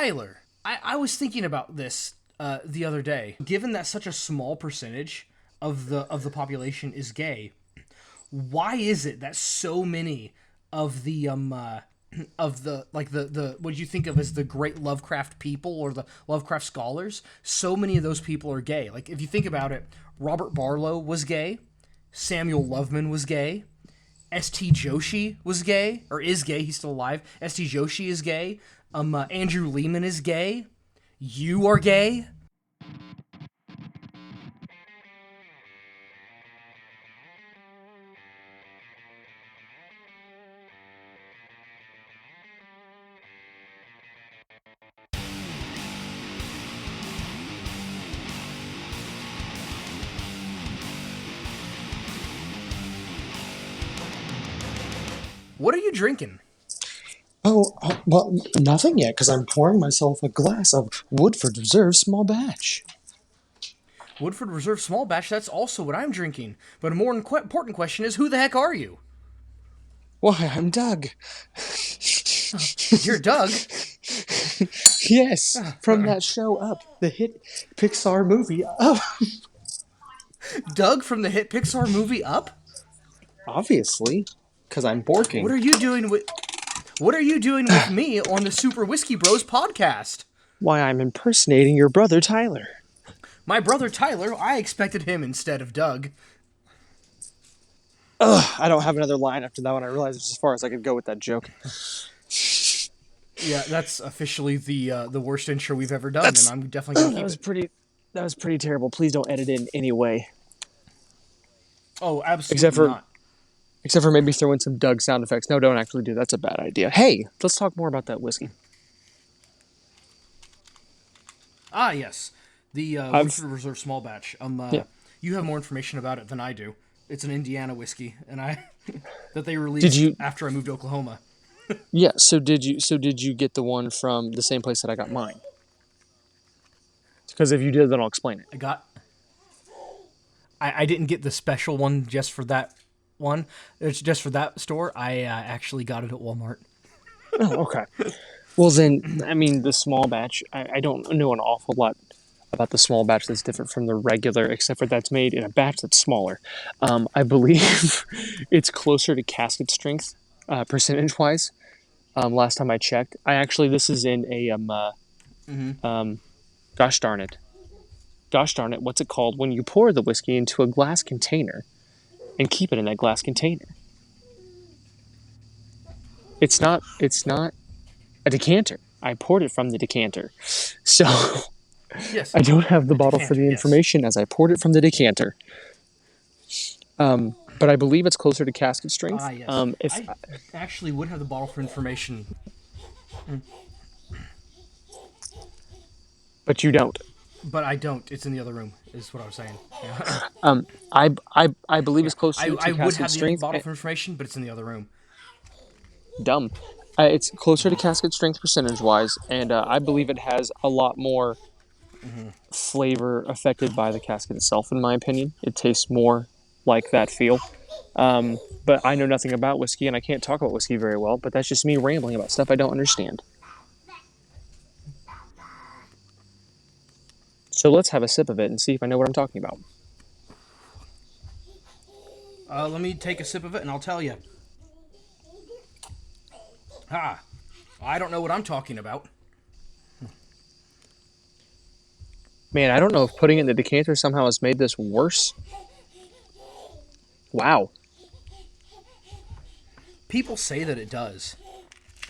Tyler, I was thinking about this the other day. Given that such a small percentage of the population is gay, why is it that so many of the the what you think of as the great Lovecraft people or the Lovecraft scholars, so many of those people are gay? Like, if you think about it, Robert Barlow was gay, Samuel Loveman was gay, S.T. Joshi was gay, or is gay, he's still alive. S.T. Joshi is gay, Andrew Lehman is gay, you are gay. What are you drinking? Well, nothing yet, because I'm pouring myself a glass of Woodford Reserve small batch. Woodford Reserve Small Batch, that's also what I'm drinking. But a more important question is, who the heck are you? Why, I'm Doug. You're Doug? Yes, from that show Up, the hit Pixar movie Up. Doug from the hit Pixar movie Up? Obviously, because I'm What borking. are you doing with... What are you doing with me on the Super Whiskey Bros podcast? Why, I'm impersonating your brother Tyler. My brother Tyler, I expected him instead of Doug. I don't have another line after that one. I realized it's as far as I could go with that joke. Yeah, that's officially the worst intro we've ever done, and I'm definitely going to keep it. That was pretty terrible. Please don't edit in any way. Oh, Except absolutely for not. except for maybe throw in some Doug sound effects. No, don't actually do that. That's a bad idea. Hey, let's talk more about that whiskey. Ah, yes. The I've Woodford Reserve Small Batch. yeah. You have more information about it than I do. It's an Indiana whiskey, and that they Did released you after I moved to Oklahoma. Yeah, so did you get the one from the same place that I got mine? Because if you did, then I'll explain it. I didn't get the special one just for that one. It's just for that store. I actually got it at Walmart. Oh, okay. Well, then, I mean, the small batch, I don't know an awful lot about the small batch that's different from the regular, except for that's made in a batch that's smaller. I believe it's closer to casket strength, percentage-wise. Last time I checked. This is in a, gosh darn it. Gosh darn it, what's it called? When you pour the whiskey into a glass container and keep it in that glass container. It's not a decanter. I poured it from the decanter. So Yes, I don't have the a bottle for decanter. the Yes. information as I poured it from the decanter. But I believe it's closer to casket strength. Ah, yes. If I actually would have the bottle for information. But you don't. But I don't. It's in the other room, is what I was saying. Yeah. I believe Yeah. it's closer I to would casket have the strength. bottle for information, but it's in the other room. Dumb. It's closer to casket strength percentage wise, and I believe it has a lot more flavor affected by the casket itself. In my opinion, it tastes more like that feel. But I know nothing about whiskey, and I can't talk about whiskey very well. But that's just me rambling about stuff I don't understand. So let's have a sip of it and see if I know what I'm talking about. Let me take a sip of it, and I'll tell you. Ah, I don't know what I'm talking about. Man, I don't know if putting it in the decanter somehow has made this worse. Wow, People say that it does.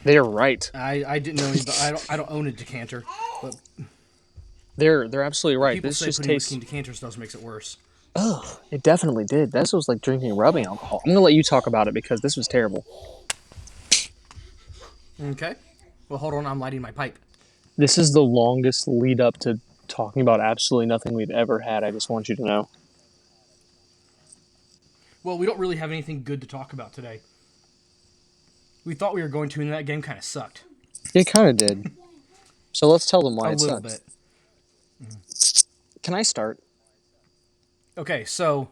they're right. I didn't know any, but I don't own a decanter, but They're absolutely right. people This say just putting whiskey tastes. in decanters does makes it worse. Ugh, it definitely did. This was like drinking rubbing alcohol. I'm gonna let you talk about it because this was terrible. Okay. Well, hold on. I'm lighting my pipe. This is the longest lead up to talking about absolutely nothing we've ever had. I just want you to know. Well, we don't really have anything good to talk about today. We thought we were going to, and that game kind of sucked. It kind of did. So let's tell them why A it little sucks. bit. Can I start? Okay, so,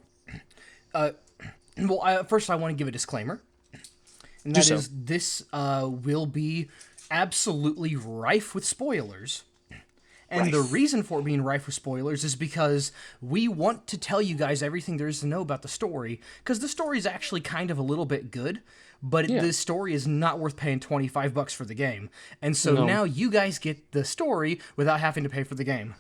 first I want to give a disclaimer, and Do that so. is this will be absolutely rife with spoilers. And the Rife. reason for it being rife with spoilers is because we want to tell you guys everything there is to know about the story, because the story is actually kind of a little bit good, but Yeah. the story is not worth paying $25 for the game. And so No. now you guys get the story without having to pay for the game.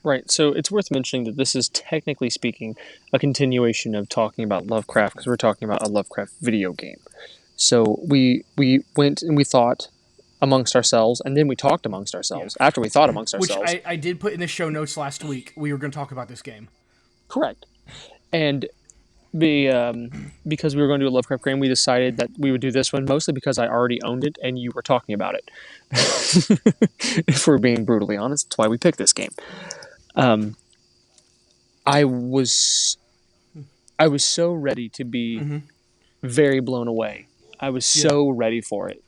Right. So it's worth mentioning that this is technically speaking a continuation of talking about Lovecraft because we're talking about a Lovecraft video game. So we went and we thought amongst ourselves, and then we talked amongst Yeah. ourselves after we thought amongst Which ourselves. I did put in the show notes last week. We were going to talk about this game. Correct. And because we were going to do a Lovecraft game, we decided that we would do this one mostly because I already owned it and you were talking about it. If we're being brutally honest, that's why we picked this game. Um, I was I was so ready to be very blown away. I was Yeah. so ready for it.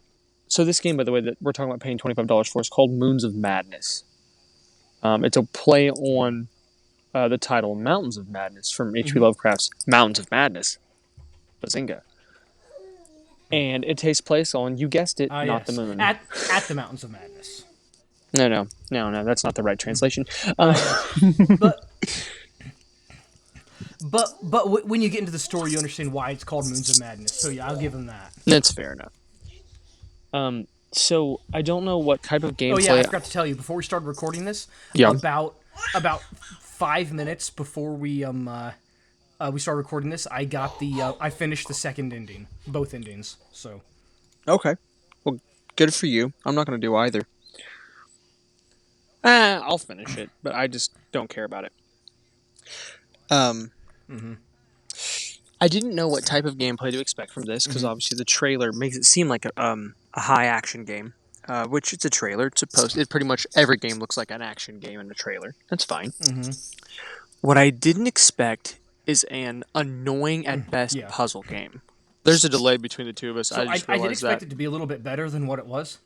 So this game, by the way, that we're talking about paying $25 for is called Moons of Madness. It's a play on the title Mountains of Madness from H.P. Lovecraft's Mountains of Madness. Bazinga. And it takes place on, you guessed it, Ah, not the yes. moon. At the Mountains of Madness. No, that's not the right translation. But when you get into the story, you understand why it's called Moons of Madness. So yeah, I'll give them that. That's fair enough. So I don't know what type of Oh yeah, I gameplay. forgot to tell you before we started recording this. Yeah. About 5 minutes before we started recording this, I got the I finished the second ending, both endings. So Okay. Well, good for you. I'm not going to do either. I'll finish it, but I just don't care about it. I didn't know what type of gameplay to expect from this because obviously the trailer makes it seem like a high action game, which it's a trailer. It's supposed. It pretty much every game looks like an action game in a trailer. That's fine. What I didn't expect is an annoying at best yeah, puzzle game. There's a delay between the two of us. so I just I did realized that. expect it to be a little bit better than what it was.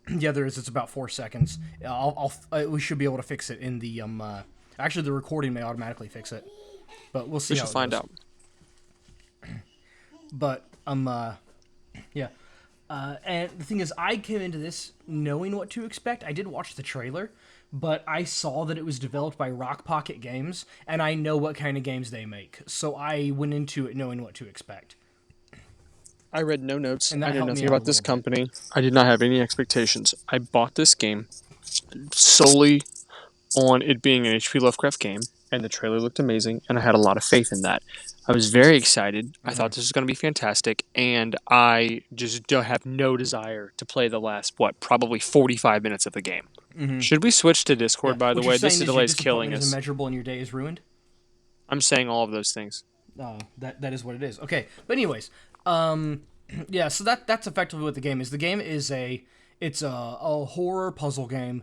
Yeah, there is. It's about 4 seconds. We should be able to fix it in the Actually, the recording may automatically fix it, but we'll see We how should it find goes. out. But yeah. And the thing is, I came into this knowing what to expect. I did watch the trailer, but I saw that it was developed by Rock Pocket Games, and I know what kind of games they make. So I went into it knowing what to expect. I read no notes. And I that knew helped me nothing out a about this little bit. company. I did not have any expectations. I bought this game solely on it being an H.P. Lovecraft game, and the trailer looked amazing, and I had a lot of faith in that. I was very excited. I thought this was going to be fantastic, and I just don't have no desire to play the last, probably 45 minutes of the game. Should we switch to Yeah. Discord, by the What you're way? This saying is delay your is killing disappointment is us. immeasurable and your day is ruined? I'm saying all of those things. That is what it is. Okay. But anyways, yeah, so that's effectively what the game is. The game is a horror puzzle game.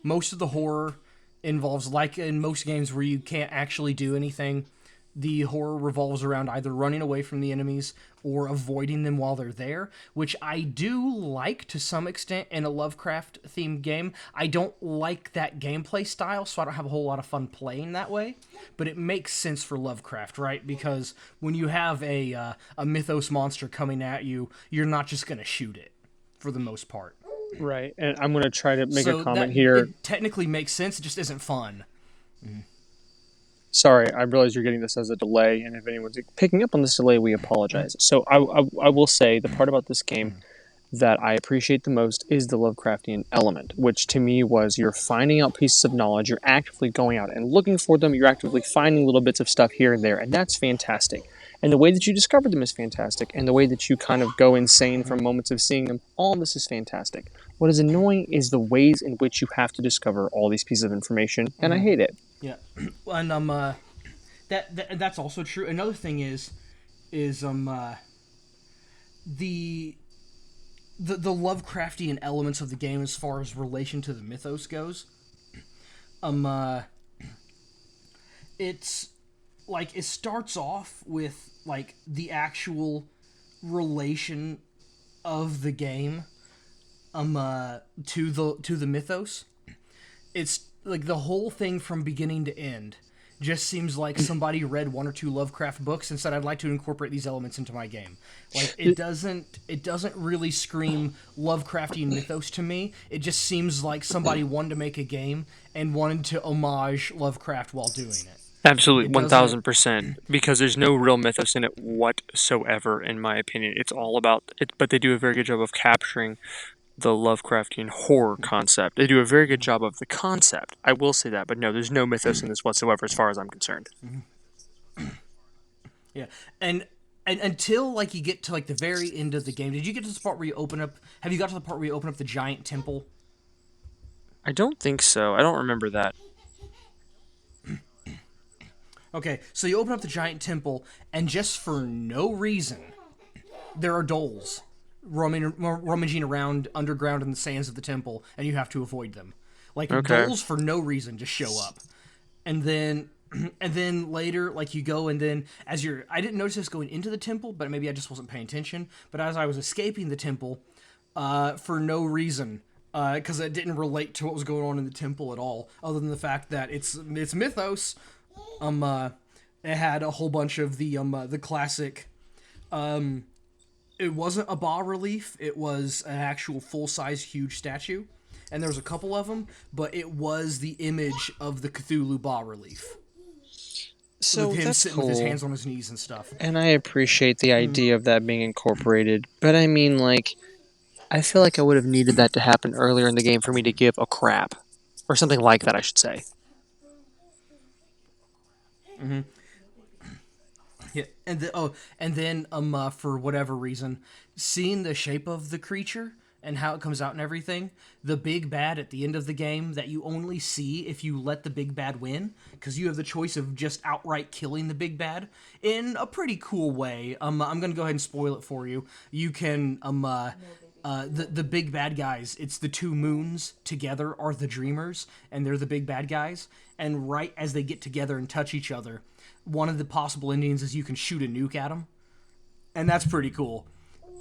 Most of the horror involves, like in most games where you can't actually do anything, the horror revolves around either running away from the enemies or avoiding them while they're there, which I do like to some extent in a Lovecraft themed game. I don't like that gameplay style, so I don't have a whole lot of fun playing that way, but it makes sense for Lovecraft, right? Because when you have a mythos monster coming at you, you're not just going to shoot it for the most part. Right, and I'm going to try to make a So that comment here. it technically makes sense, it just isn't fun. Sorry, I realize you're getting this as a delay, and if anyone's picking up on this delay, we apologize. So I will say the part about this game that I appreciate the most is the Lovecraftian element, which to me was you're finding out pieces of knowledge, you're actively going out and looking for them, you're actively finding little bits of stuff here and there, and that's fantastic. And the way that you discover them is fantastic, and the way that you kind of go insane from moments of seeing them, all of this is fantastic. What is annoying is the ways in which you have to discover all these pieces of information, and I hate it. Yeah, and that's also true. Another thing is the Lovecraftian elements of the game as far as relation to the mythos goes. It's like it starts off with like the actual relation of the game to the mythos. It's like the whole thing from beginning to end just seems like somebody read one or two Lovecraft books and said, I'd like to incorporate these elements into my game. Like it doesn't really scream Lovecraftian mythos to me. It just seems like somebody wanted to make a game and wanted to homage Lovecraft while doing it. Absolutely, It doesn't 1000%. Because there's no real mythos in it whatsoever, in my opinion. It's all about it, but they do a very good job of capturing the Lovecraftian horror concept. They do a very good job of the concept. I will say that, but no, there's no mythos in this whatsoever, as far as I'm concerned. Yeah, and until like you get to like the very end of the game, did you get to the part where you open up? Have you got to the part where you open up the giant temple? I don't think so. I don't remember that. Okay, so you open up the giant temple, and just for no reason, there are dolls rummaging around underground in the sands of the temple, and you have to avoid them. Like Okay. dolls for no reason just show up, and then and then later, like you go, and then as you're, I didn't notice this going into the temple, but maybe I just wasn't paying attention. But as I was escaping the temple, for no reason, because it didn't relate to what was going on in the temple at all, other than the fact that it's mythos. It had a whole bunch of the classic. It wasn't a bas relief; it was an actual full size huge statue, and there was a couple of them, but it was the image of the Cthulhu bas relief with So him that's sitting with his cool. hands on his knees and stuff. And I appreciate the idea of that being incorporated. But I mean, like, I feel like I would have needed that to happen earlier in the game for me to give a crap. Or something like that, I should say. Yeah, and then for whatever reason, seeing the shape of the creature and how it comes out and everything, the big bad at the end of the game that you only see if you let the big bad win, because you have the choice of just outright killing the big bad in a pretty cool way. I'm gonna go ahead and spoil it for you. You can the big bad guys. It's the two moons together are the dreamers, and they're the big bad guys. And right as they get together and touch each other, one of the possible endings is you can shoot a nuke at them, and that's pretty cool.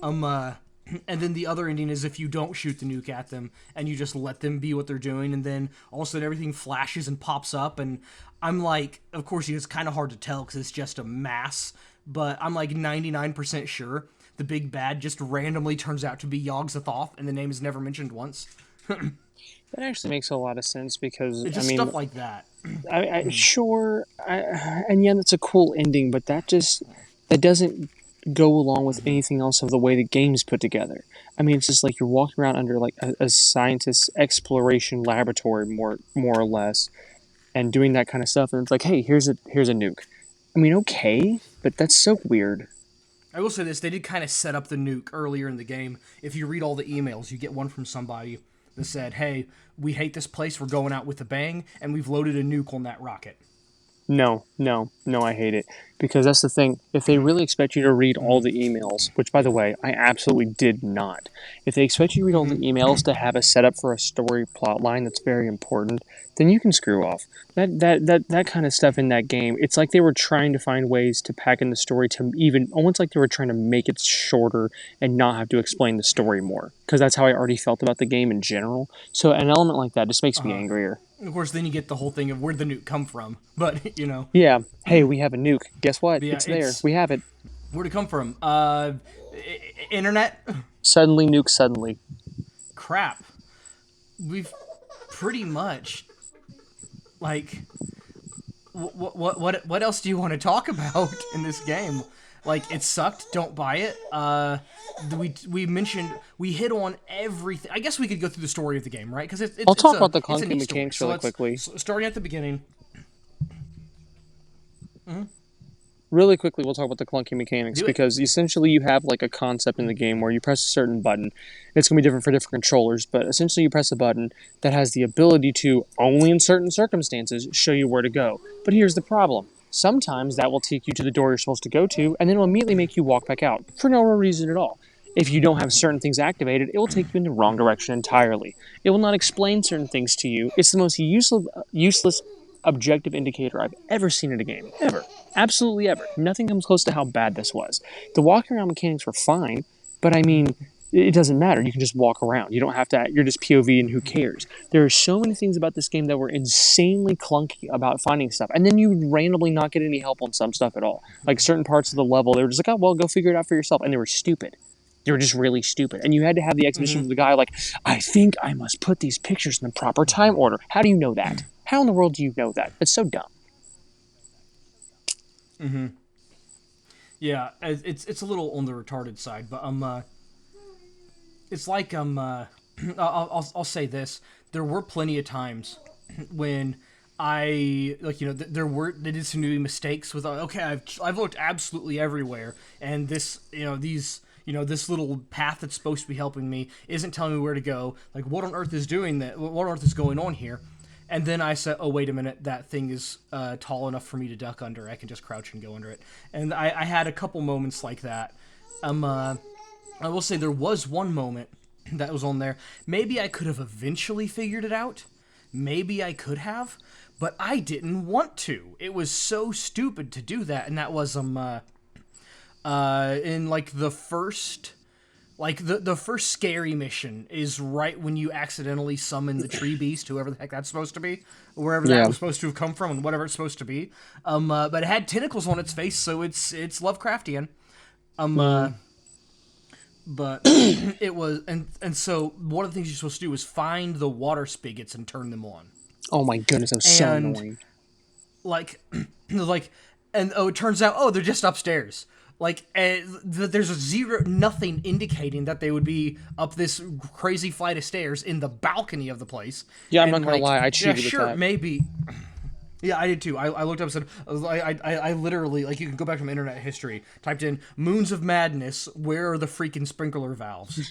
Um, uh, and then the other ending is if you don't shoot the nuke at them and you just let them be what they're doing, and then all of a sudden everything flashes and pops up, and I'm like, of course, it's kind of hard to tell because it's just a mass, but I'm like 99% sure the big bad just randomly turns out to be Yogg-Sothoth, and the name is never mentioned once. That actually makes a lot of sense because, It's I just mean, stuff like that. sure, and yeah, that's a cool ending, but that doesn't go along with anything else of the way the game's put together. I mean, it's just like you're walking around under like a scientist's exploration laboratory, more or less, and doing that kind of stuff, and it's like, hey, here's a nuke. I mean, okay, but that's so weird. I will say this: they did kind of set up the nuke earlier in the game. If you read all the emails, you get one from somebody that said, "Hey, we hate this place. We're going out with a bang, and we've loaded a nuke on that rocket." No, no, no, I hate it. Because that's the thing. If they really expect you to read all the emails, which, by the way, I absolutely did not, if they expect you to read all the emails to have a setup for a story plot line that's very important, then you can screw off. That kind of stuff in that game, it's like they were trying to find ways to pack in the story to even, almost like they were trying to make it shorter and not have to explain the story more. Because that's how I already felt about the game in general. So an element like that just makes me angrier. Of course, then you get the whole thing of where'd the nuke come from. But Yeah, hey, we have a nuke. Guess what? yeah, It's there. it's We have it. where'd it come from? Internet. Suddenly nuke suddenly. Crap. We've pretty much like what else do you want to talk about in this game? Like it sucked. Don't buy it. We mentioned we hit on everything. I guess we could go through the story of the game, right? Because I'll it's talk a about the it's a clunky neat story. mechanics So really let's quickly. starting at the beginning. Really quickly, we'll talk about the clunky mechanics Do it. because essentially you have like a concept in the game where you press a certain button. It's going to be different for different controllers, but essentially you press a button that has the ability to, only in certain circumstances, show you where to go. But here's the problem. Sometimes that will take you to the door you're supposed to go to, and then it will immediately make you walk back out for no real reason at all. If you don't have certain things activated, it will take you in the wrong direction entirely. It will not explain certain things to you. It's the most useless objective indicator I've ever seen in a game. Ever. Absolutely ever. Nothing comes close to how bad this was. The walking around mechanics were fine, but I mean, it doesn't matter. You can just walk around. You don't have to. You're just POV, and who cares? There are so many things about this game that were insanely clunky about finding stuff, and then you would randomly not get any help on some stuff at all. Like certain parts of the level, they were just like, "Oh, well, go figure it out for yourself," and they were stupid. They were just really stupid, and you had to have the exposition Mm-hmm. with the guy like, "I think I must put these pictures in the proper time order." How do you know that? How in the world do you know that? It's so dumb. Mm-hmm. Yeah, it's a little on the retarded side, but it's like I'll say this: there were plenty of times when I like there did seem to be mistakes with okay I've looked absolutely everywhere and this this little path that's supposed to be helping me isn't telling me where to go, like what on earth is doing that, what on earth is going on here. And then I said, oh, wait a minute, that thing is tall enough for me to duck under. I can just crouch and go under it. And I had a couple moments like that. I will say there was one moment that was on there. Maybe I could have eventually figured it out. Maybe I could have. But I didn't want to. It was so stupid to do that. And that was in like the first... Like, the first scary mission is right when you accidentally summon the tree beast, whoever the heck that's supposed to be, wherever that Yeah. was supposed to have come from, and whatever it's supposed to be. But it had tentacles on its face, so it's Lovecraftian. But it was, and so one of the things you're supposed to do is find the water spigots and turn them on. Oh my goodness, that was so And annoying. like like and it turns out they're just upstairs, like there's nothing indicating that they would be up this crazy flight of stairs in the balcony of the place. Yeah, I'm And not gonna like, lie, I yeah, cheated with sure, that. maybe. Yeah, I did too. I looked up and said, I literally, like, you can go back from internet history, typed in Moons of Madness, where are the freaking sprinkler valves?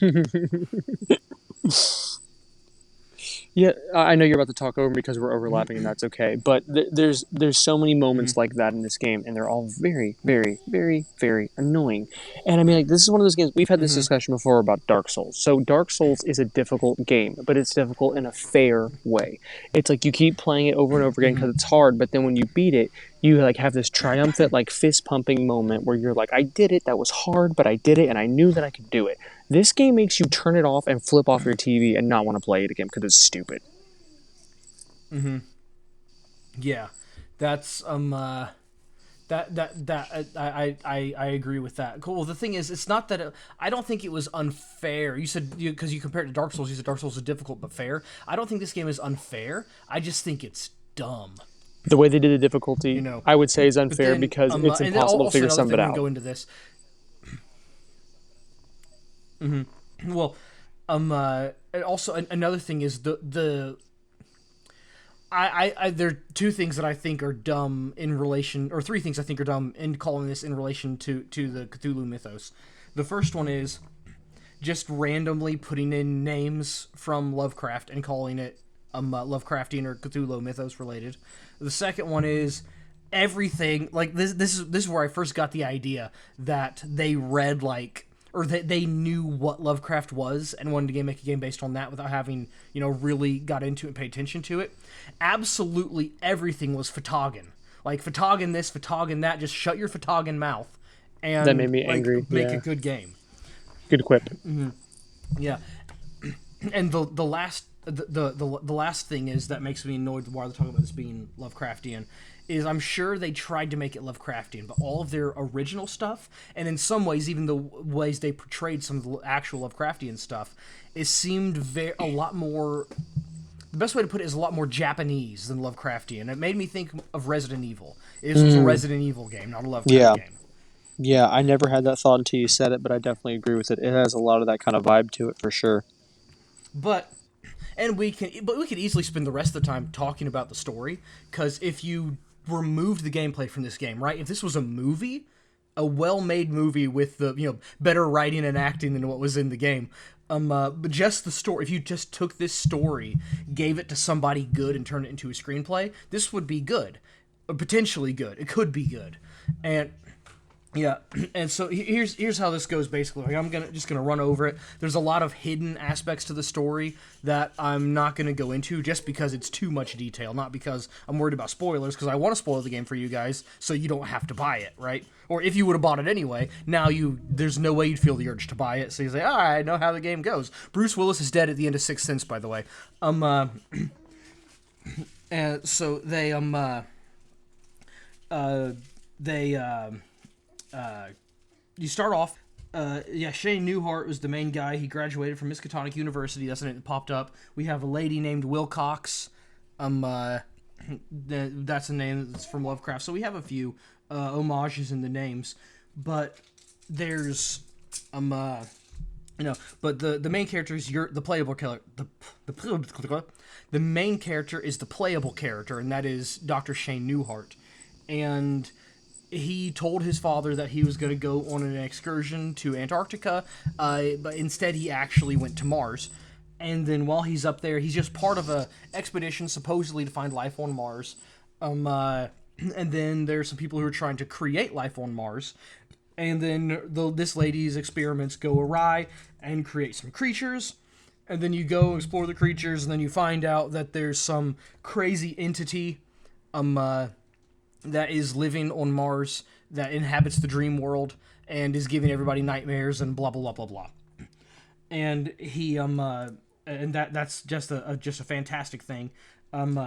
Yeah, I know you're about to talk over me because we're overlapping, and that's okay. But there's so many moments like that in this game, and they're all very, very, very, very annoying. And I mean, like this is one of those games we've had this discussion before about Dark Souls. So Dark Souls is a difficult game, but it's difficult in a fair way. It's like you keep playing it over and over again because it's hard, but then when you beat it, you like have this triumphant like fist pumping moment where you're like, I did it. That was hard, but I did it, and I knew that I could do it. This game makes you turn it off and flip off your TV and not want to play it again because it's stupid. Yeah, that's I agree with that. Cool. Well, the thing is, it's not that I don't think it was unfair. You said because you compared it to Dark Souls, you said Dark Souls is difficult but fair. I don't think this game is unfair. I just think it's dumb. The way they did the difficulty, You know, I would say, is but unfair then because it's and then impossible to also figure another some of thing it when we out. go into this. Well, and also another thing is the I there are two things that I think are dumb in relation, or three things I think are dumb in calling this in relation to the Cthulhu mythos. The first one is just randomly putting in names from Lovecraft and calling it Lovecraftian or Cthulhu mythos related. The second one is everything like this. This is where I first got the idea that they read like or that they knew what Lovecraft was and wanted to make a game based on that without having really got into it and paid attention to it. Absolutely everything was Fatagan. Like Fatagan this, Fatagan that. Just shut your Fatagan mouth That made and me like angry. make Yeah, a good game. good quip. Yeah, and the last the last thing is that makes me annoyed while they're talking about this being Lovecraftian is I'm sure they tried to make it Lovecraftian, but all of their original stuff, and in some ways even the ways they portrayed some of the actual Lovecraftian stuff, it seemed a lot more. The best way to put it is a lot more Japanese than Lovecraftian. It made me think of Resident Evil. This was a Resident Evil game, not a Lovecraft Yeah. game. Yeah, I never had that thought until you said it, but I definitely agree with it. It has a lot of that kind of vibe to it for sure. But we could easily spend the rest of the time talking about the story because if you removed the gameplay from this game, right? If this was a movie, a well-made movie with the better writing and acting than what was in the game, but just the story. If you just took this story, gave it to somebody good, and turned it into a screenplay, this would be good, potentially good. It could be good, and Yeah, and so here's how this goes basically. Like, I'm just gonna run over it. There's a lot of hidden aspects to the story that I'm not gonna go into just because it's too much detail, not because I'm worried about spoilers. Because I want to spoil the game for you guys, so you don't have to buy it, right? Or if you would have bought it anyway, now there's no way you'd feel the urge to buy it. So you say, I know how the game goes. Bruce Willis is dead at the end of Sixth Sense, by the way. And so they you start off. Shane Newhart was the main guy. He graduated from Miskatonic University. That's the name that popped up. We have a lady named Wilcox. That's the name that's from Lovecraft. So we have a few homages in the names, but there's but the main character is the playable character. The main character is the playable character, and that is Dr. Shane Newhart, and he told his father that he was going to go on an excursion to Antarctica, but instead he actually went to Mars. And then while he's up there, he's just part of a expedition supposedly to find life on Mars. And then there's some people who are trying to create life on Mars. And then this lady's experiments go awry and create some creatures. And then you go explore the creatures, and then you find out that there's some crazy entity that is living on Mars that inhabits the dream world and is giving everybody nightmares and blah blah blah blah blah. And he and that's just a fantastic thing. And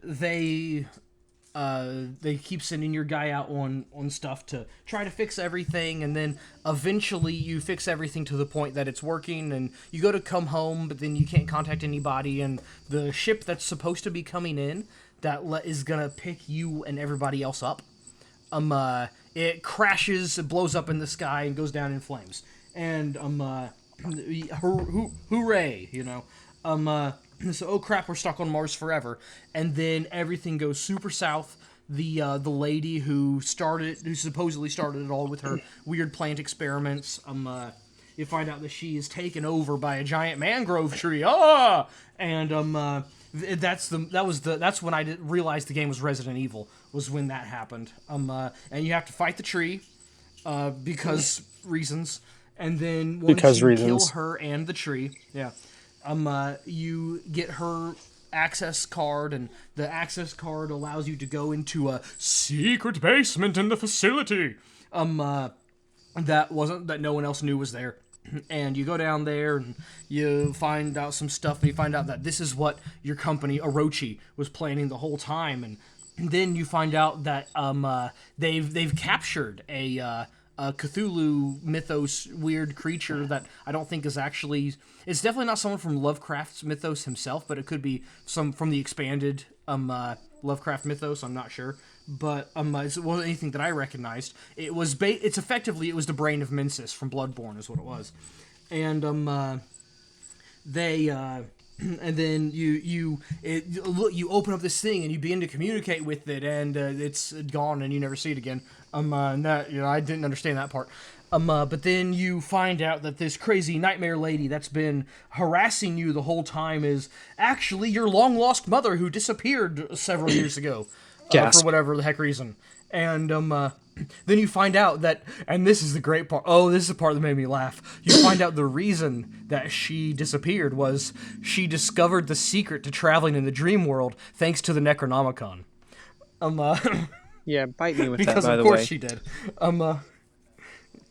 they keep sending your guy out on stuff to try to fix everything, and then eventually you fix everything to the point that it's working, and you go to come home, but then you can't contact anybody, and the ship that's supposed to be coming in that is gonna pick you and everybody else up, it crashes, it blows up in the sky and goes down in flames, and hooray, so, oh crap, we're stuck on Mars forever. And then everything goes super south. The lady who supposedly started it all with her weird plant experiments, you find out that she is taken over by a giant mangrove tree. And that's when I realized the game was Resident Evil, was when that happened. And you have to fight the tree, because reasons. And then once you kill her and the tree, you get her access card, and the access card allows you to go into a secret basement in the facility that no one else knew was there. And you go down there and you find out some stuff, and you find out that this is what your company Orochi was planning the whole time. And then you find out that they've captured a Cthulhu mythos weird creature that I don't think is actually... It's definitely not someone from Lovecraft's mythos himself, but it could be some from the expanded Lovecraft mythos. I'm not sure, but it wasn't anything that I recognized. It was it was the brain of Mensis from Bloodborne, is what it was, and they. And then you open up this thing and you begin to communicate with it, and it's gone and you never see it again. And that, I didn't understand that part. But then you find out that this crazy nightmare lady that's been harassing you the whole time is actually your long lost mother who disappeared several years ago, for whatever the heck reason. And then you find out that, and this is the great part. Oh, this is the part that made me laugh. You find out the reason that she disappeared was she discovered the secret to traveling in the dream world thanks to the Necronomicon. Yeah, bite me with because that, by the way. Because of course she did.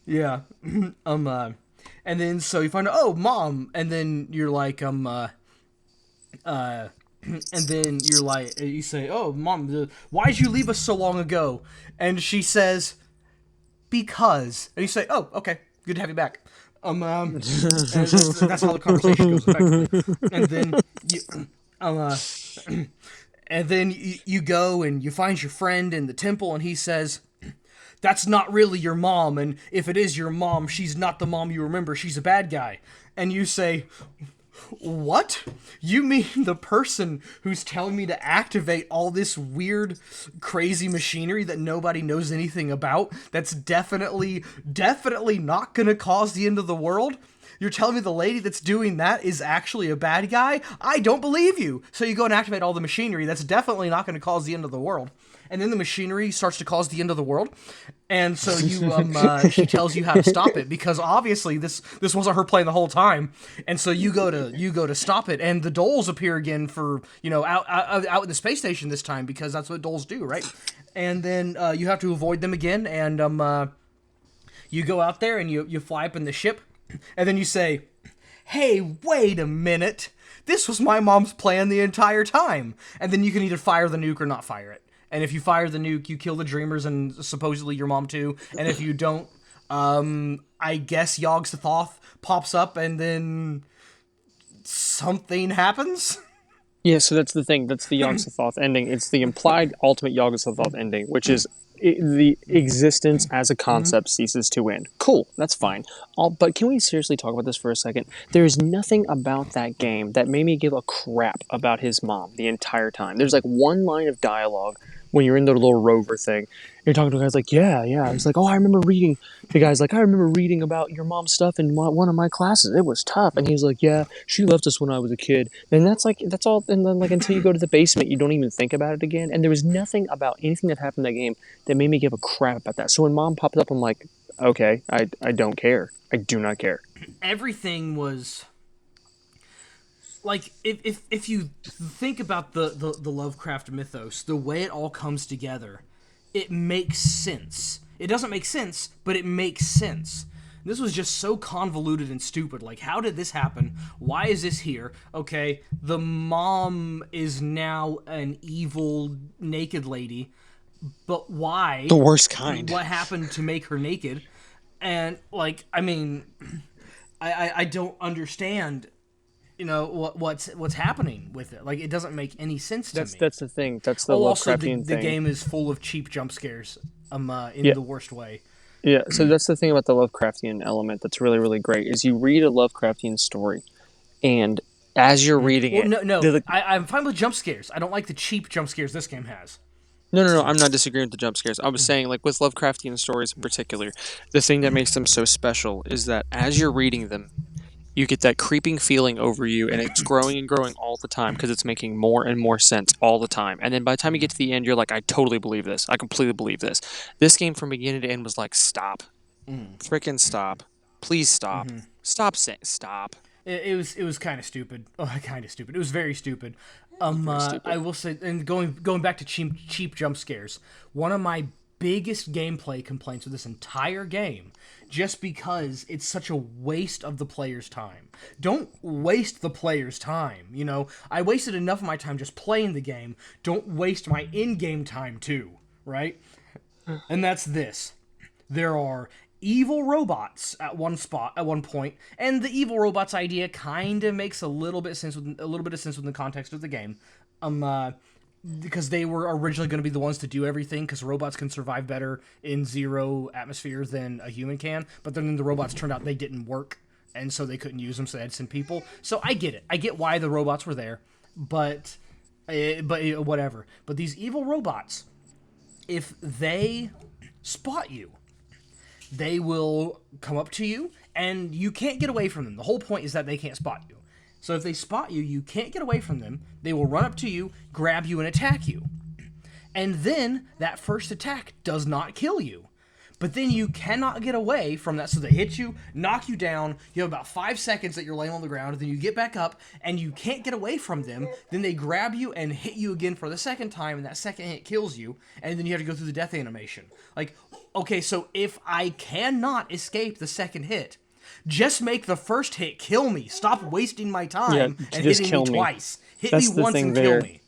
Yeah. And then so you find out, oh, Mom, and then you're like, and then you're like, you say, oh, Mom, why'd you leave us so long ago? And she says, because. And you say, oh, okay, good to have you back. And that's how the conversation goes, effectively. And then you go and you find your friend in the temple, and he says, that's not really your mom, and if it is your mom, she's not the mom you remember, she's a bad guy. And you say, what? You mean the person who's telling me to activate all this weird, crazy machinery that nobody knows anything about, that's definitely not gonna cause the end of the world? You're telling me the lady that's doing that is actually a bad guy? I don't believe you! So you go and activate all the machinery that's definitely not gonna cause the end of the world. and then the machinery starts to cause the end of the world. And so she tells you how to stop it, because obviously this wasn't her plan the whole time. And so you go to stop it, and the Doles appear again for out in the space station this time, because that's what Doles do, right? And then you have to avoid them again, and you go out there and you fly up in the ship, and then you say, "Hey, wait a minute! This was my mom's plan the entire time." And then you can either fire the nuke or not fire it. And if you fire the nuke, you kill the Dreamers and supposedly your mom too. And if you don't, I guess Yogg-Sothoth pops up and then something happens. Yeah, so that's the thing. That's the Yogg-Sothoth ending. It's the implied ultimate Yogg-Sothoth ending, which is the existence as a concept ceases to end. Cool, that's fine. But can we seriously talk about this for a second? There is nothing about that game that made me give a crap about his mom the entire time. There's like one line of dialogue when you're in the little rover thing. You're talking to a guy's like, yeah. He's like, oh, I remember reading. The guy's like, I remember reading about your mom's stuff in one of my classes. It was tough. And he's like, yeah, she left us when I was a kid. And that's all. And then like until you go to the basement, you don't even think about it again. And there was nothing about anything that happened in that game that made me give a crap about that. So when mom popped up, I'm like, okay, I don't care. I do not care. Everything was like, if you think about the Lovecraft mythos, the way it all comes together, it makes sense. It doesn't make sense, but it makes sense. This was just so convoluted and stupid. Like, how did this happen? Why is this here? Okay, the mom is now an evil naked lady, but why? The worst kind. What happened to make her naked? And like, I mean, I don't understand, what's happening with it. Like, it doesn't make any sense to me. That's the thing. That's the Also, Lovecraftian the thing. game is full of cheap jump scares, in the worst way. Yeah, so that's the thing about the Lovecraftian element that's really, really great, is you read a Lovecraftian story, and as you're reading it... No, I'm fine with jump scares. I don't like the cheap jump scares this game has. No, I'm not disagreeing with the jump scares. I was saying, like, with Lovecraftian stories in particular, the thing that makes them so special is that as you're reading them, you get that creeping feeling over you, and it's growing and growing all the time because it's making more and more sense all the time. And then by the time you get to the end, you're like, I totally believe this. I completely believe this. This game from beginning to end was like, stop. Frickin' stop. Please stop. Stop saying stop. It was kind of stupid. Oh, kind of stupid. It was very stupid. stupid. I will say, and going back to cheap jump scares, one of my biggest gameplay complaints with this entire game, just because it's such a waste of the player's time. Don't waste the player's time. I wasted enough of my time just playing the game. Don't waste my in-game time too, right? And that's this. There are evil robots at one point, and the evil robots idea kind of makes a little bit of sense within the context of the game. Because they were originally going to be the ones to do everything, because robots can survive better in zero atmosphere than a human can, but then the robots turned out they didn't work, and so they couldn't use them, so they had to send people. So I get it. I get why the robots were there, but whatever. But these evil robots, if they spot you, they will come up to you, and you can't get away from them. The whole point is that they can't spot you. So if they spot you, you can't get away from them. They will run up to you, grab you, and attack you. And then that first attack does not kill you. But then you cannot get away from that. So they hit you, knock you down. You have about 5 seconds that you're laying on the ground. Then you get back up, and you can't get away from them. Then they grab you and hit you again for the second time, and that second hit kills you. And then you have to go through the death animation. Like, okay, so if I cannot escape the second hit, just make the first hit kill me. Stop wasting my time and hitting me twice. Hit me once and kill me.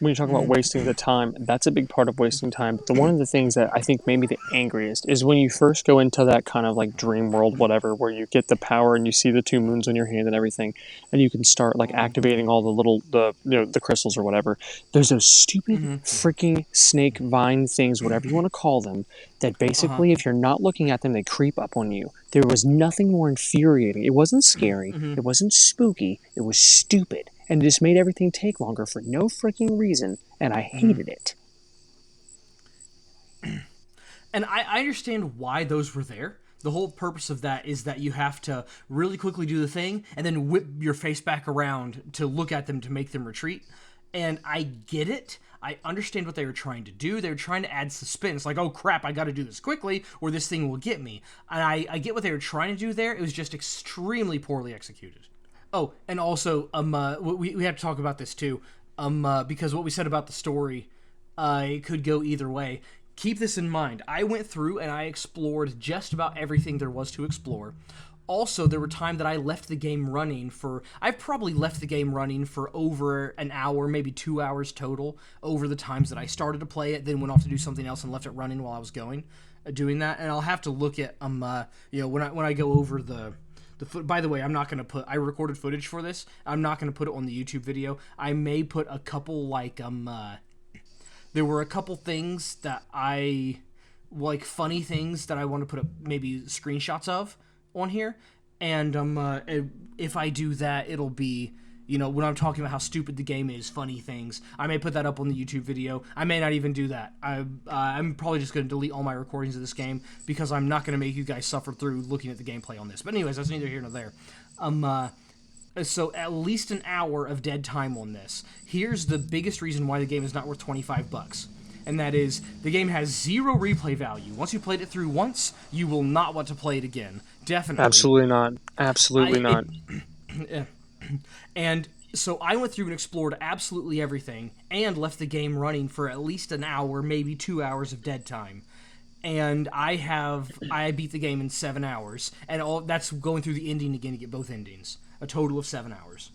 When you talk about wasting the time, that's a big part of wasting time. But one of the things that I think made me the angriest is when you first go into that kind of like dream world, whatever, where you get the power and you see the 2 moons on your hand and everything, and you can start like activating all the crystals or whatever. There's those stupid freaking snake vine things, whatever you want to call them, that basically if you're not looking at them, they creep up on you. There was nothing more infuriating. It wasn't scary. It wasn't spooky. It was stupid. And it just made everything take longer for no freaking reason, and I hated it. And I understand why those were there. The whole purpose of that is that you have to really quickly do the thing, and then whip your face back around to look at them to make them retreat. And I get it. I understand what they were trying to do. They were trying to add suspense, like, oh crap, I got to do this quickly, or this thing will get me. And I get what they were trying to do there. It was just extremely poorly executed. Oh, and also, we have to talk about this too, because what we said about the story, it could go either way. Keep this in mind. I went through and I explored just about everything there was to explore. Also, there were times that I left the game running for... I've probably left the game running for over an hour, maybe 2 hours total, over the times that I started to play it, then went off to do something else and left it running while I was doing that. And I'll have to look at, when I go over the... By the way, I'm not going to put... I recorded footage for this. I'm not going to put it on the YouTube video. I may put a couple, there were a couple things that funny things that I want to put up maybe screenshots of on here, and if I do that, it'll be, when I'm talking about how stupid the game is, funny things, I may put that up on the YouTube video. I may not even do that. I'm probably just going to delete all my recordings of this game, because I'm not going to make you guys suffer through looking at the gameplay on this. But anyways, that's neither here nor there. So at least an hour of dead time on this. Here's the biggest reason why the game is not worth $25. And that is, the game has 0 replay value. Once you played it through once, you will not want to play it again. Definitely. Absolutely not. Absolutely not. And so I went through and explored absolutely everything, and left the game running for at least an hour, maybe 2 hours of dead time. And I beat the game in 7 hours, and all that's going through the ending again to get both endings. A total of 7 hours.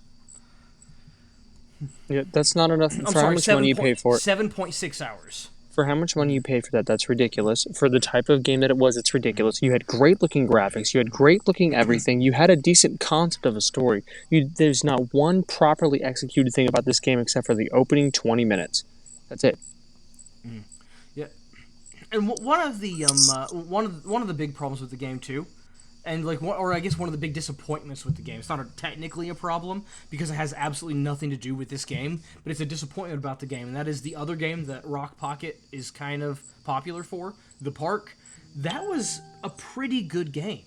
Yeah, that's not enough for how much money you pay for it. 7.6 hours. For how much money you pay for that, that's ridiculous. For the type of game that it was, it's ridiculous. You had great-looking graphics. You had great-looking everything. You had a decent concept of a story. There's not one properly executed thing about this game except for the opening 20 minutes. That's it. Yeah. And one of the big problems with the game too, and I guess one of the big disappointments with the game. It's not technically a problem, because it has absolutely nothing to do with this game, but it's a disappointment about the game, and that is the other game that Rock Pocket is kind of popular for, The Park. That was a pretty good game,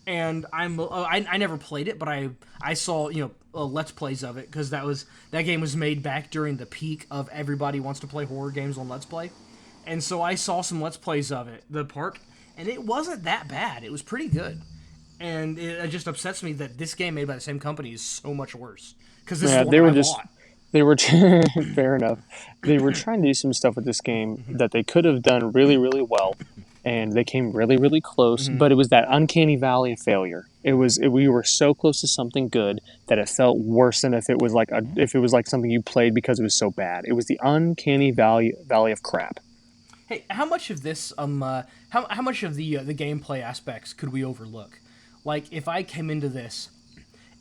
and I never played it, but I saw Let's Plays of it, because that game was made back during the peak of everybody wants to play horror games on Let's Play, and so I saw some Let's Plays of it, The Park. And it wasn't that bad. It was pretty good. And it just upsets me that this game made by the same company is so much worse. Because this is the one I bought. They were fair enough. They were trying to do some stuff with this game that they could have done really, really well, and they came really, really close. But it was that uncanny valley of failure. We were so close to something good that it felt worse than if it was like something you played because it was so bad. It was the uncanny valley of crap. Hey, how much of this, how much of the gameplay aspects could we overlook? Like, if I came into this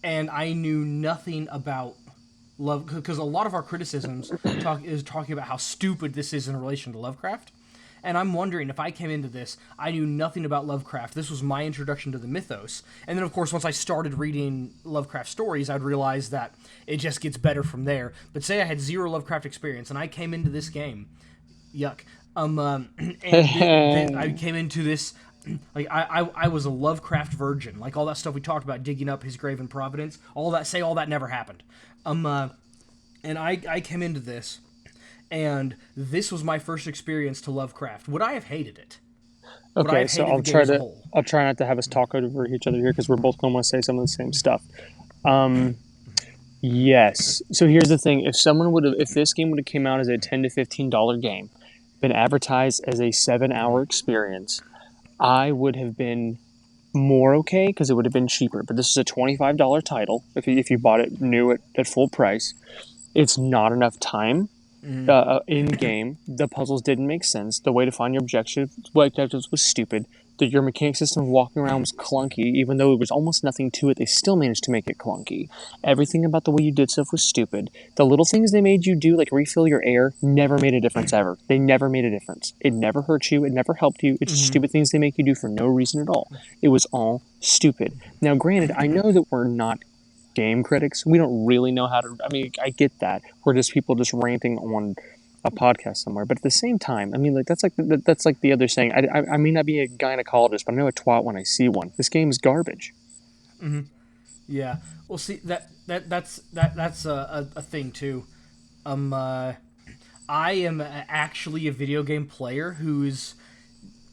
and I knew nothing about love, because a lot of our criticisms is talking about how stupid this is in relation to Lovecraft, and I'm wondering, if I came into this, I knew nothing about Lovecraft, this was my introduction to the mythos, and then of course once I started reading Lovecraft stories, I'd realize that it just gets better from there. But say I had 0 Lovecraft experience and I came into this game, yuck. And then I came into this, like, I was a Lovecraft virgin, like all that stuff we talked about, digging up his grave in Providence, all that never happened. And I came into this, and this was my first experience to Lovecraft. Would I have hated it? Okay, so I'll try not to have us talk over each other here, because we're both going to want to say some of the same stuff. Yes. So here's the thing: if this game would have came out as a $10 to $15 game, been advertised as a 7-hour experience, I would have been more okay, because it would have been cheaper. But this is a $25 title. If you bought it new at full price, it's not enough time in game. The puzzles didn't make sense. The way to find your objectives was stupid. Your mechanic system walking around was clunky. Even though it was almost nothing to it, they still managed to make it clunky. Everything about the way you did stuff was stupid. The little things they made you do, like refill your air, never made a difference ever. They never made a difference. It never hurt you. It never helped you. It's just stupid things they make you do for no reason at all. It was all stupid. Now, granted, I know that we're not game critics. We don't really know how to... I mean, I get that. We're just people just ranting on a podcast somewhere, but at the same time, I mean, like that's like the other saying. I may not be a gynecologist, but I know a twat when I see one. This game is garbage. Yeah. Well, see that's a thing too. I am actually a video game player who's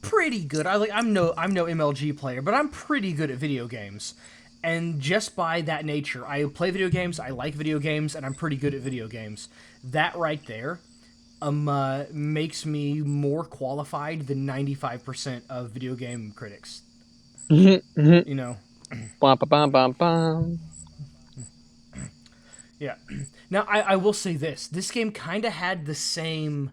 pretty good. I'm no MLG player, but I'm pretty good at video games. And just by that nature, I play video games, I like video games, and I'm pretty good at video games. That right there makes me more qualified than 95% of video game critics. You know, Bum, bum, bum, bum, bum. yeah. Now, I will say this. This game kind of had the same,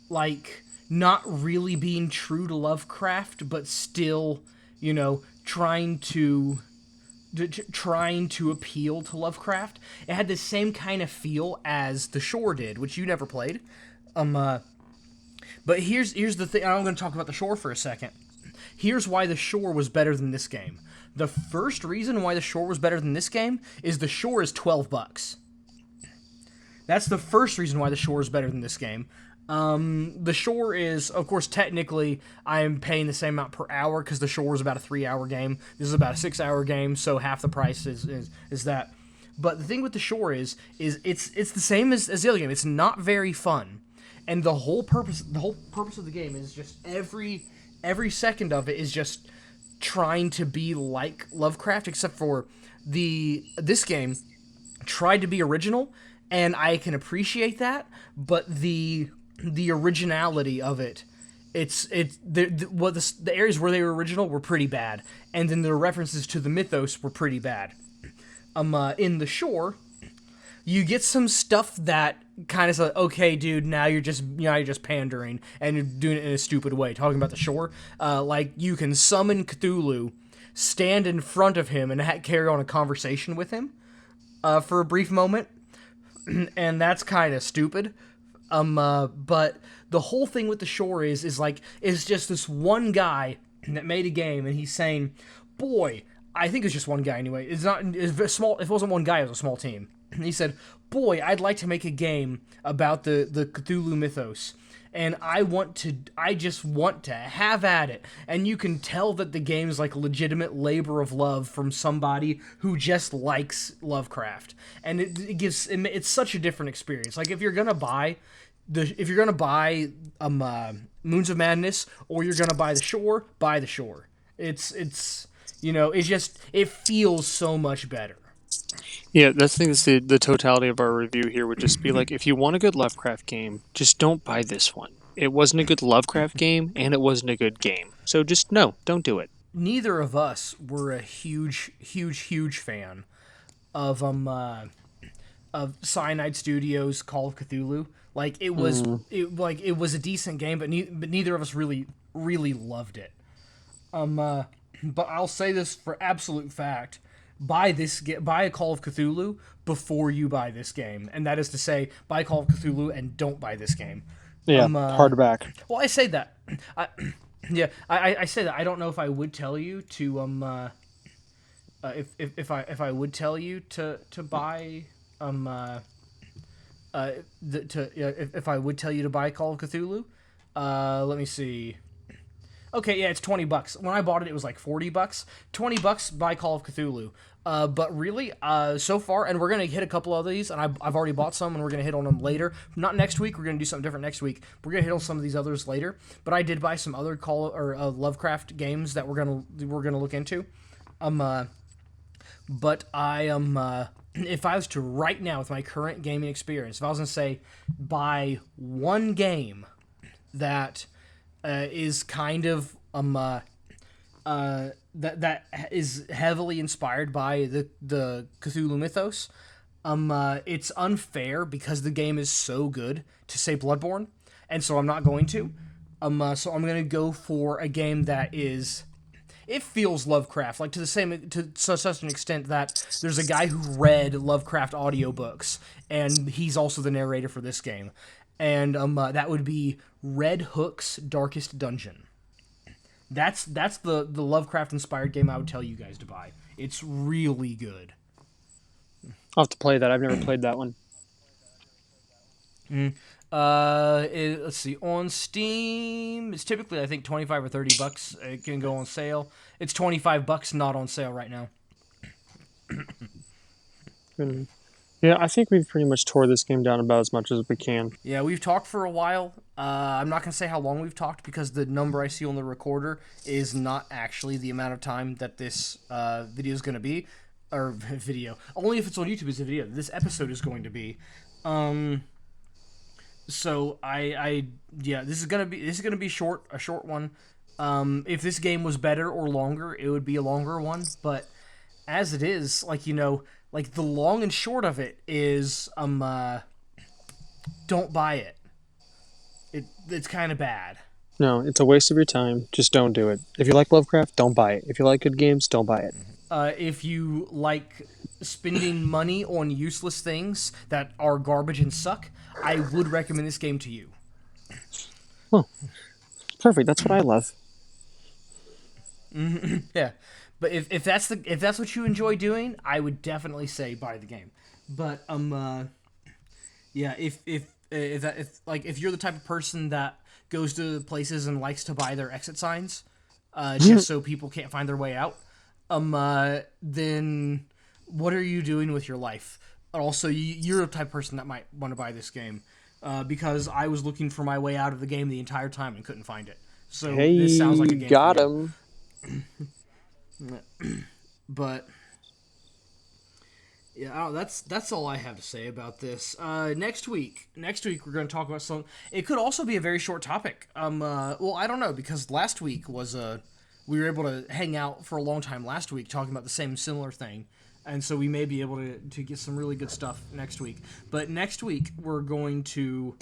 like, not really being true to Lovecraft, but still, trying to appeal to Lovecraft. It had the same kind of feel as The Shore did, which you never played. But here's the thing. I'm going to talk about The Shore for a second. Here's why The Shore was better than this game. The first reason why The Shore was better than this game is The Shore is $12. That's the first reason why The Shore is better than this game. The Shore is, of course, technically, I am paying the same amount per hour because The Shore is about a 3-hour game. This is about a 6-hour game, so half the price is that. But the thing with The Shore is it's the same as the other game. It's not very fun, and the whole purpose of the game is just every second of it is just trying to be like Lovecraft, except for this game tried to be original, and I can appreciate that, but the originality of it, the areas where they were original were pretty bad, and then the references to the mythos were pretty bad. In The Shore, you get some stuff that kind of like, okay, dude, now you're just pandering and you're doing it in a stupid way. Talking about The Shore, like you can summon Cthulhu, stand in front of him, and carry on a conversation with him, for a brief moment, and that's kind of stupid. But the whole thing with The Shore is just this one guy that made a game, and he's saying, boy, I think it's just one guy anyway. It's small. If it wasn't one guy, it was a small team. And he said, boy, I'd like to make a game about the Cthulhu mythos. And I just want to have at it. And you can tell that the game is like legitimate labor of love from somebody who just likes Lovecraft. And it's such a different experience. Like if you're gonna buy Moons of Madness, or you're gonna buy The Shore, buy The Shore. It feels so much better. Yeah, that's the thing. Is the totality of our review here would just be like, if you want a good Lovecraft game, just don't buy this one. It wasn't a good Lovecraft game, and it wasn't a good game. So just no, don't do it. Neither of us were a huge fan of Cyanide Studios' Call of Cthulhu. Like it was a decent game, but neither of us really loved it. But I'll say this for absolute fact: buy a Call of Cthulhu before you buy this game, and that is to say, buy Call of Cthulhu and don't buy this game. Yeah, hardback. Well, I say that. I say that. I don't know if I would tell you to if I would tell you to buy if I would tell you to buy Call of Cthulhu. Let me see. Okay, yeah, it's $20. When I bought it was like $40. $20, buy Call of Cthulhu. But really, so far, and we're gonna hit a couple of these, and I've already bought some, and we're gonna hit on them later. Not next week. We're gonna do something different next week. We're gonna hit on some of these others later. But I did buy some other Lovecraft games that we're gonna look into. But I am. If I was to right now with my current gaming experience, if I was gonna say buy one game that is kind of that is heavily inspired by the Cthulhu mythos. It's unfair because the game is so good to say Bloodborne, and so I'm not going to. So I'm gonna go for a game that is. It feels Lovecraft, like to such an extent that there's a guy who read Lovecraft audiobooks, and he's also the narrator for this game. And that would be Red Hook's Darkest Dungeon. That's the Lovecraft inspired game I would tell you guys to buy. It's really good. I'll have to play that. I've never played that one. Let's see. On Steam, it's typically I think $25 or $30. It can go on sale. It's $25, not on sale right now. Yeah, I think we've pretty much tore this game down about as much as we can. Yeah, we've talked for a while. I'm not gonna say how long we've talked because the number I see on the recorder is not actually the amount of time that this video is gonna be, or video. Only if it's on YouTube is a video. This episode is going to be. Um, so yeah, this is gonna be short, a short one. If this game was better or longer, it would be a longer one. But as it is, like like the long and short of it is, don't buy it. It's kind of bad. No, it's a waste of your time. Just don't do it. If you like Lovecraft, don't buy it. If you like good games, don't buy it. If you like spending money on useless things that are garbage and suck, I would recommend this game to you. Oh, perfect. That's what I love. Yeah, but if that's what you enjoy doing, I would definitely say buy the game. But yeah, if you're the type of person that goes to places and likes to buy their exit signs, just so people can't find their way out, then what are you doing with your life? Also, you're the type of person that might want to buy this game, because I was looking for my way out of the game the entire time and couldn't find it. So this sounds like a Hey, game got for him. you. But yeah, that's all I have to say about this. Next week we're going to talk about some. It could also be a very short topic. Well, I don't know because last week was we were able to hang out for a long time last week talking about the same similar thing, and so we may be able to get some really good stuff next week. But next week we're going to.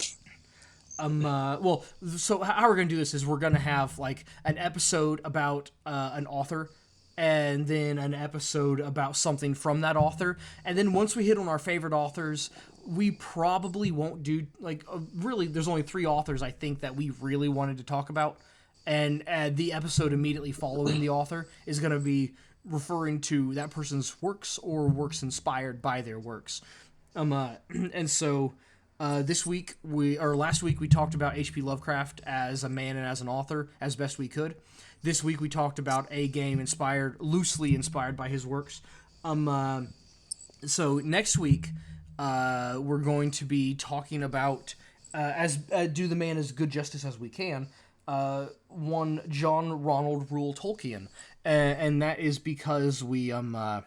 Well, so how we're gonna do this is we're gonna have like an episode about an author, and then an episode about something from that author, and then once we hit on our favorite authors, we probably won't do like really. There's only 3 authors I think that we really wanted to talk about, and the episode immediately following the author is gonna be referring to that person's works or works inspired by their works. And so this week last week we talked about H.P. Lovecraft as a man and as an author as best we could. This week we talked about a game loosely inspired by his works. So next week we're going to be talking about as do the man as good justice as we can. One John Ronald Reuel Tolkien, and that is because we were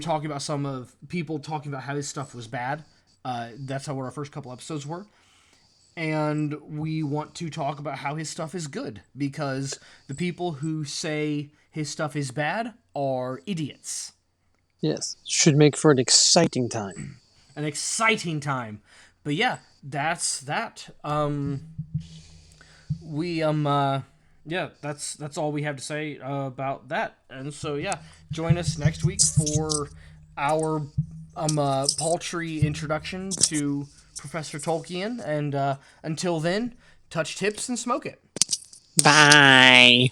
talking about some of people talking about how his stuff was bad. That's how what our first couple episodes were. And we want to talk about how his stuff is good, because the people who say his stuff is bad are idiots. Yes, should make for an exciting time. An exciting time. But yeah, that's that. We yeah, that's all we have to say about that. And so yeah, join us next week for our paltry introduction to Professor Tolkien, and until then, touch tips and smoke it. Bye.